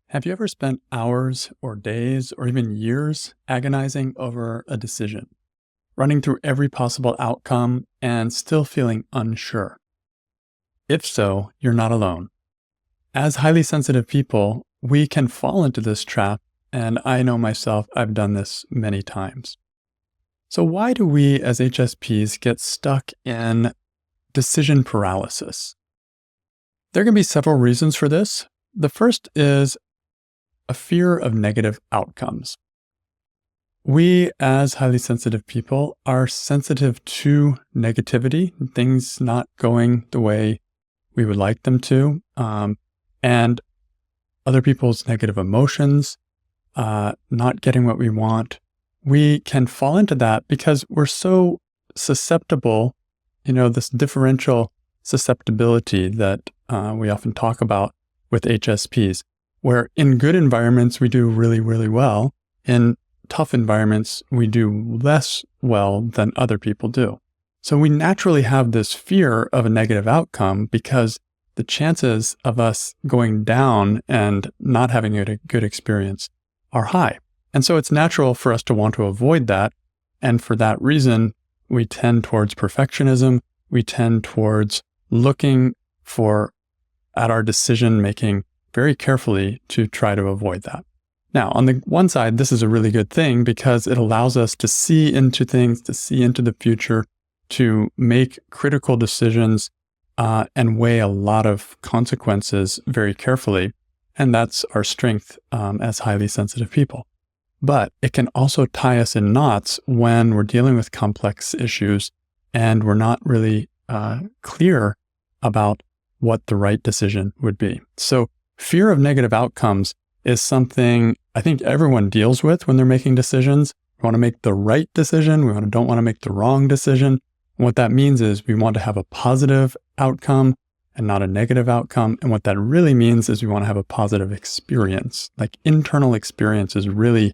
Have you ever spent hours or days or even years agonizing over a decision, running through every possible outcome and still feeling unsure? If so, you're not alone. As highly sensitive people, we can fall into this trap, and I know myself, I've done this many times. So, why do we as HSPs get stuck in decision paralysis? There can be several reasons for this. The first is a fear of negative outcomes. We, as highly sensitive people, are sensitive to negativity, things not going the way we would like them to, and other people's negative emotions, not getting what we want. We can fall into that because we're so susceptible, this differential susceptibility that we often talk about with HSPs, where in good environments, we do really, really well. In tough environments, we do less well than other people do. So we naturally have this fear of a negative outcome because the chances of us going down and not having a good experience are high. And so it's natural for us to want to avoid that. And for that reason, we tend towards perfectionism. We tend towards looking at our decision making very carefully to try to avoid that. Now, on the one side, this is a really good thing because it allows us to see into things, to see into the future, to make critical decisions and weigh a lot of consequences very carefully. And that's our strength as highly sensitive people. But it can also tie us in knots when we're dealing with complex issues and we're not really clear about what the right decision would be. So fear of negative outcomes is something I think everyone deals with when they're making decisions. We want to make the right decision. We don't want to make the wrong decision. And what that means is we want to have a positive outcome and not a negative outcome. And what that really means is we want to have a positive experience. Like internal experience is really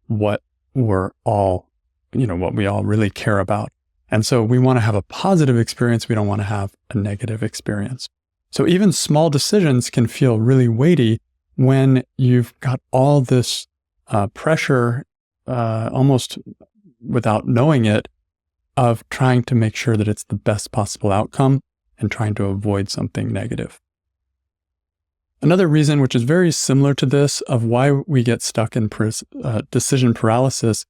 what what we all really care about. And so we want to have a positive experience. We don't want to have a negative experience. So even small decisions can feel really weighty when you've got all this pressure, almost without knowing it, of trying to make sure that it's the best possible outcome and trying to avoid something negative. Another reason, which is very similar to this, of why we get stuck in decision paralysis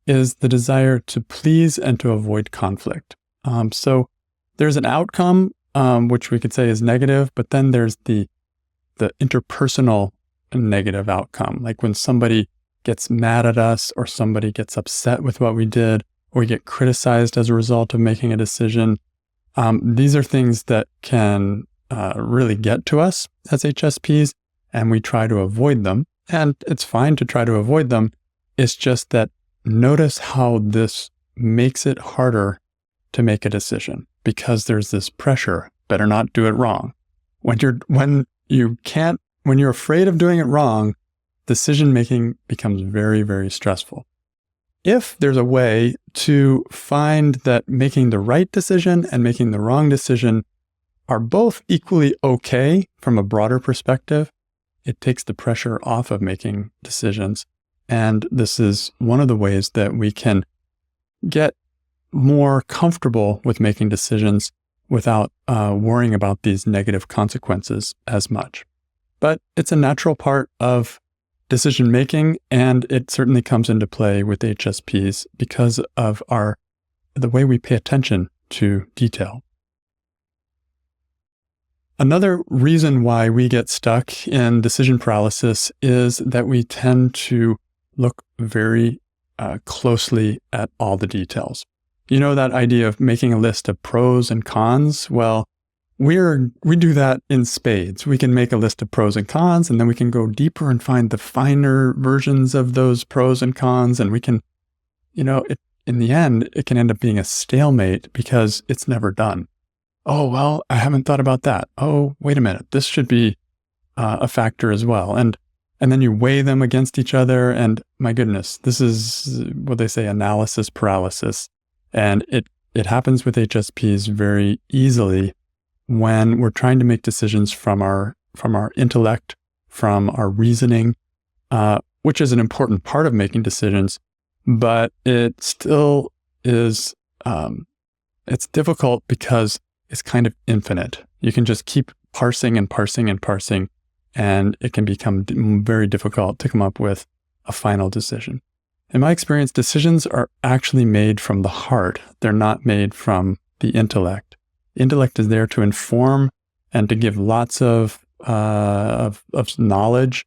is the desire to please and to avoid conflict. So there's an outcome which we could say is negative, but then there's the interpersonal negative outcome, like when somebody gets mad at us or somebody gets upset with what we did or we get criticized as a result of making a decision. These are things that can really get to us as HSPs, and we try to avoid them. And it's fine to try to avoid them. It's just that notice how this makes it harder to make a decision because there's this pressure, better not do it wrong. When you're afraid of doing it wrong, decision-making becomes very, very stressful. If there's a way to find that making the right decision and making the wrong decision are both equally okay from a broader perspective, it takes the pressure off of making decisions. And this is one of the ways that we can get more comfortable with making decisions without worrying about these negative consequences as much. But it's a natural part of decision making, and it certainly comes into play with HSPs because of the way we pay attention to detail. Another reason why we get stuck in decision paralysis is that we tend to look very closely at all the details. You know that idea of making a list of pros and cons? Well, we do that in spades. We can make a list of pros and cons, and then we can go deeper and find the finer versions of those pros and cons. And we can, in the end, it can end up being a stalemate because it's never done. Oh, well, I haven't thought about that. Oh, wait a minute. This should be a factor as well. And then you weigh them against each other. And my goodness, this is what they say, analysis paralysis. And it happens with HSPs very easily when we're trying to make decisions from our intellect, from our reasoning, which is an important part of making decisions, but it still is, it's difficult because it's kind of infinite. You can just keep parsing and parsing and parsing, and it can become very difficult to come up with a final decision. In my experience, decisions are actually made from the heart. They're not made from the intellect. The intellect is there to inform and to give lots of knowledge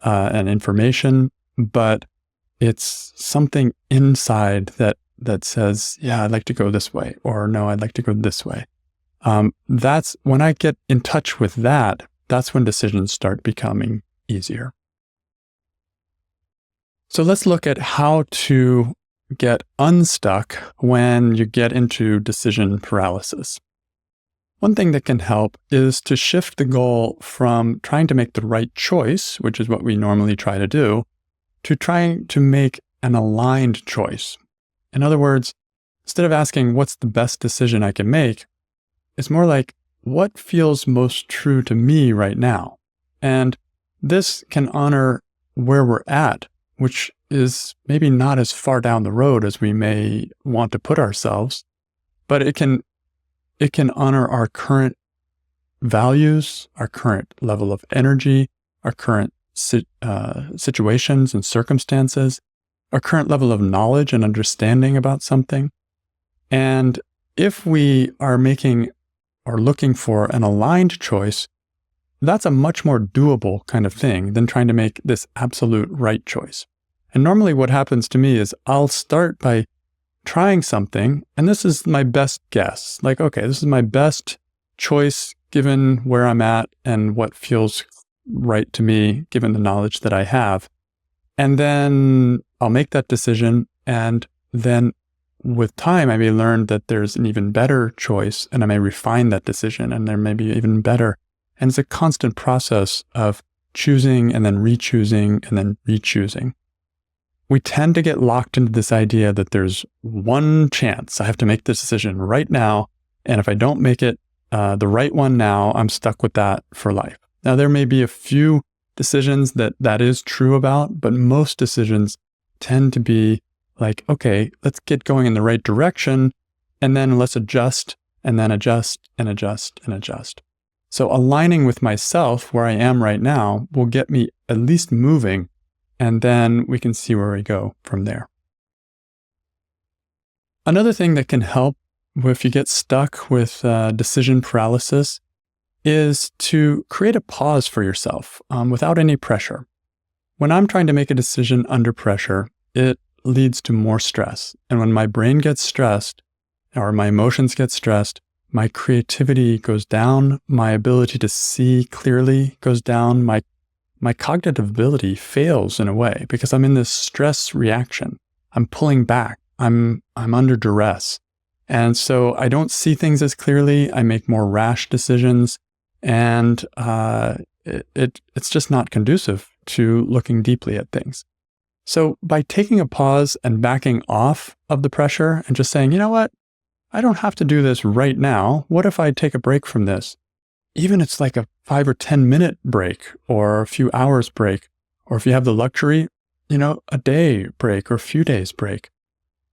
and information, but it's something inside that says, yeah, I'd like to go this way, or no, I'd like to go this way. That's when I get in touch with that, that's when decisions start becoming easier. So let's look at how to get unstuck when you get into decision paralysis. One thing that can help is to shift the goal from trying to make the right choice, which is what we normally try to do, to trying to make an aligned choice. In other words, instead of asking what's the best decision I can make, it's more like what feels most true to me right now. And this can honor where we're at, which is maybe not as far down the road as we may want to put ourselves, but it can honor our current values, our current level of energy, our current situations and circumstances, our current level of knowledge and understanding about something. And if we are making or looking for an aligned choice, that's a much more doable kind of thing than trying to make this absolute right choice. And normally what happens to me is I'll start by trying something, and this is my best guess. Like, okay, this is my best choice given where I'm at and what feels right to me, given the knowledge that I have. And then I'll make that decision, and then with time, I may learn that there's an even better choice, and I may refine that decision, and there may be even better. And it's a constant process of choosing and then re-choosing and then re-choosing. We tend to get locked into this idea that there's one chance. I have to make this decision right now, and if I don't make it the right one now, I'm stuck with that for life. Now, there may be a few decisions that is true about, but most decisions tend to be like, okay, let's get going in the right direction, and then let's adjust, and then adjust, and adjust, and adjust. So aligning with myself where I am right now will get me at least moving, and then we can see where we go from there. Another thing that can help if you get stuck with decision paralysis is to create a pause for yourself without any pressure. When I'm trying to make a decision under pressure, it leads to more stress. And when my brain gets stressed or my emotions get stressed, my creativity goes down, my ability to see clearly goes down, my cognitive ability fails in a way because I'm in this stress reaction. I'm pulling back. I'm under duress. And so I don't see things as clearly. I make more rash decisions, and it's just not conducive to looking deeply at things. So by taking a pause and backing off of the pressure and just saying, you know what, I don't have to do this right now. What if I take a break from this? Even it's like a 5 or 10 minute break or a few hours break, or if you have the luxury, a day break or a few days break.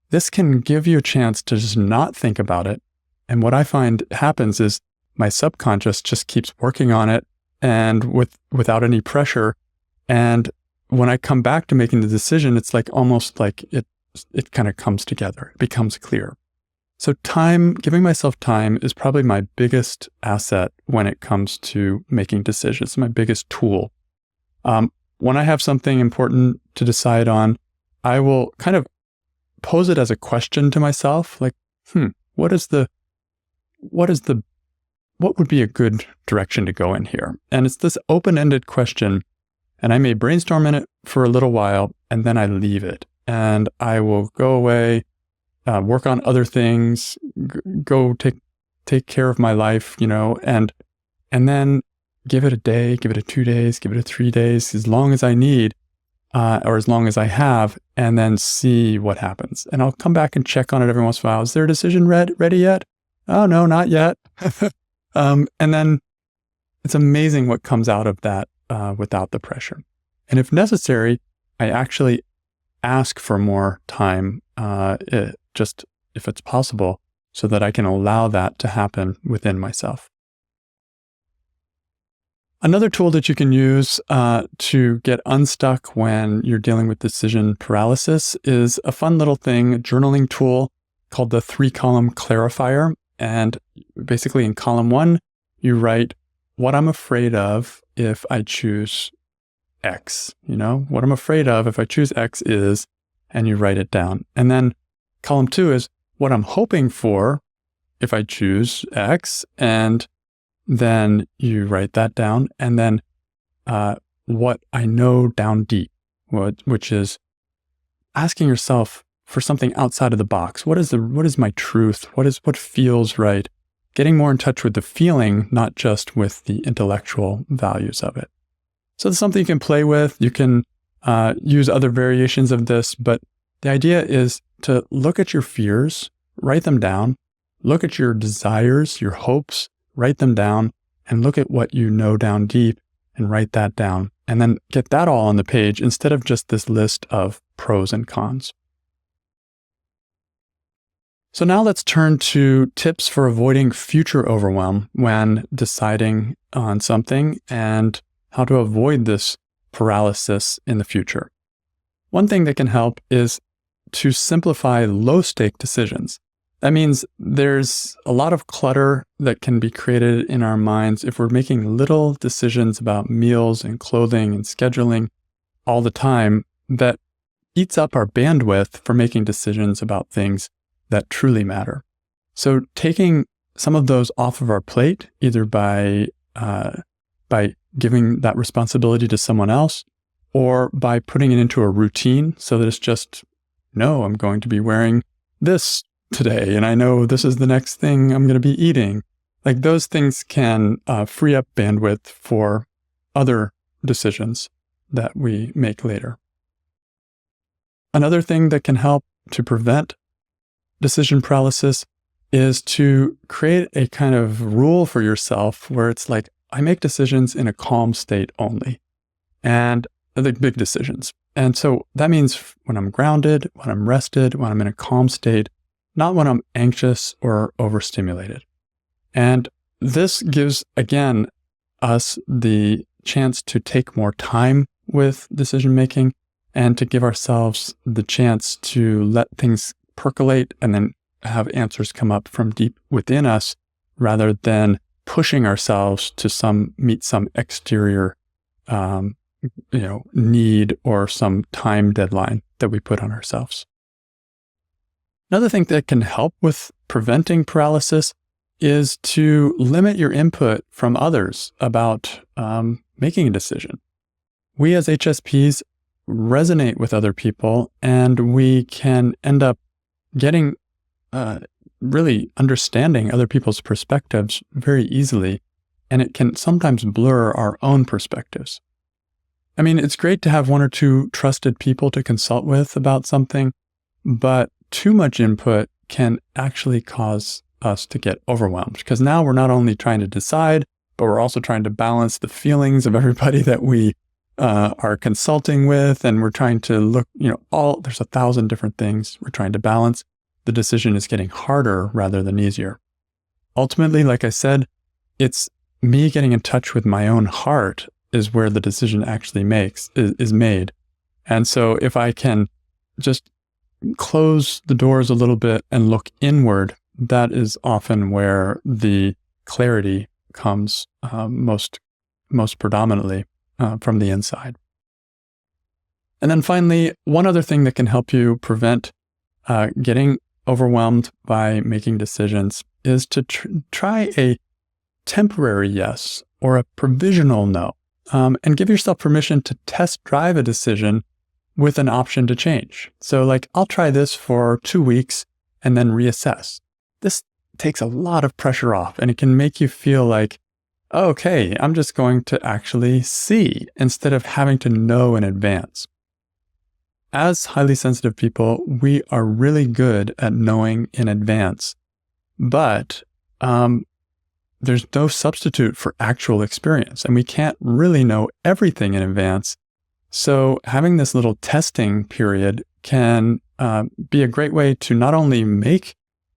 This can give you a chance to just not think about it. And what I find happens is my subconscious just keeps working on it and without any pressure. And when I come back to making the decision, it's like almost like it kind of comes together. It becomes clear. So giving myself time is probably my biggest asset when it comes to making decisions. It's my biggest tool. When I have something important to decide on, I will kind of pose it as a question to myself, like, what would be a good direction to go in here? And it's this open-ended question, and I may brainstorm in it for a little while, and then I leave it, and I will go away, work on other things, go take care of my life, and then give it a day, give it 2 days, give it 3 days, as long as I need, or as long as I have, and then see what happens. And I'll come back and check on it every once in a while. Is there a decision ready yet? Oh, no, not yet. And then it's amazing what comes out of that without the pressure. And if necessary, I actually ask for more time, just if it's possible, so that I can allow that to happen within myself. Another tool that you can use to get unstuck when you're dealing with decision paralysis is a fun little thing, a journaling tool called the 3-column clarifier. And basically in column 1, you write what I'm afraid of if I choose X. What I'm afraid of if I choose X is, and you write it down. And then column 2 is what I'm hoping for if I choose X, and then you write that down. And then what I know down deep, which is asking yourself for something outside of the box. What is my truth? What feels right? Getting more in touch with the feeling, not just with the intellectual values of it. So it's something you can play with. You can use other variations of this, but the idea is to look at your fears, write them down, look at your desires, your hopes, write them down, and look at what you know down deep and write that down. And then get that all on the page instead of just this list of pros and cons. So now let's turn to tips for avoiding future overwhelm when deciding on something and how to avoid this paralysis in the future. One thing that can help is to simplify low-stake decisions. That means there's a lot of clutter that can be created in our minds if we're making little decisions about meals and clothing and scheduling all the time that eats up our bandwidth for making decisions about things that truly matter. So taking some of those off of our plate, either by giving that responsibility to someone else, or by putting it into a routine so that it's just, no, I'm going to be wearing this today, and I know this is the next thing I'm going to be eating. Like those things can free up bandwidth for other decisions that we make later. Another thing that can help to prevent decision paralysis is to create a kind of rule for yourself where it's like, I make decisions in a calm state only, and the big decisions. And so that means when I'm grounded, when I'm rested, when I'm in a calm state, not when I'm anxious or overstimulated. And this gives, again, us the chance to take more time with decision making and to give ourselves the chance to let things percolate and then have answers come up from deep within us rather than pushing ourselves to meet some exterior need or some time deadline that we put on ourselves. Another thing that can help with preventing paralysis is to limit your input from others about making a decision. We as HSPs resonate with other people, and we can end up getting really understanding other people's perspectives very easily, and it can sometimes blur our own perspectives. I mean, it's great to have one or two trusted people to consult with about something, but too much input can actually cause us to get overwhelmed, because now we're not only trying to decide, but we're also trying to balance the feelings of everybody that we are consulting with, and we're trying to look, there's 1,000 different things we're trying to balance. The decision is getting harder rather than easier. Ultimately, like I said, it's me getting in touch with my own heart is where the decision actually is made. And so if I can just close the doors a little bit and look inward, that is often where the clarity comes most predominantly from the inside. And then finally, one other thing that can help you prevent getting overwhelmed by making decisions is to try a temporary yes or a provisional no, and give yourself permission to test drive a decision with an option to change. So like, I'll try this for 2 weeks and then reassess. This takes a lot of pressure off, and it can make you feel like, okay, I'm just going to actually see instead of having to know in advance. As highly sensitive people, we are really good at knowing in advance, but there's no substitute for actual experience, and we can't really know everything in advance. So having this little testing period can be a great way to not only make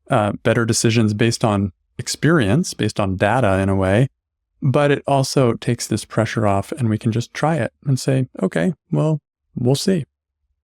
better decisions based on experience, based on data in a way, but it also takes this pressure off, and we can just try it and say, okay, well, we'll see.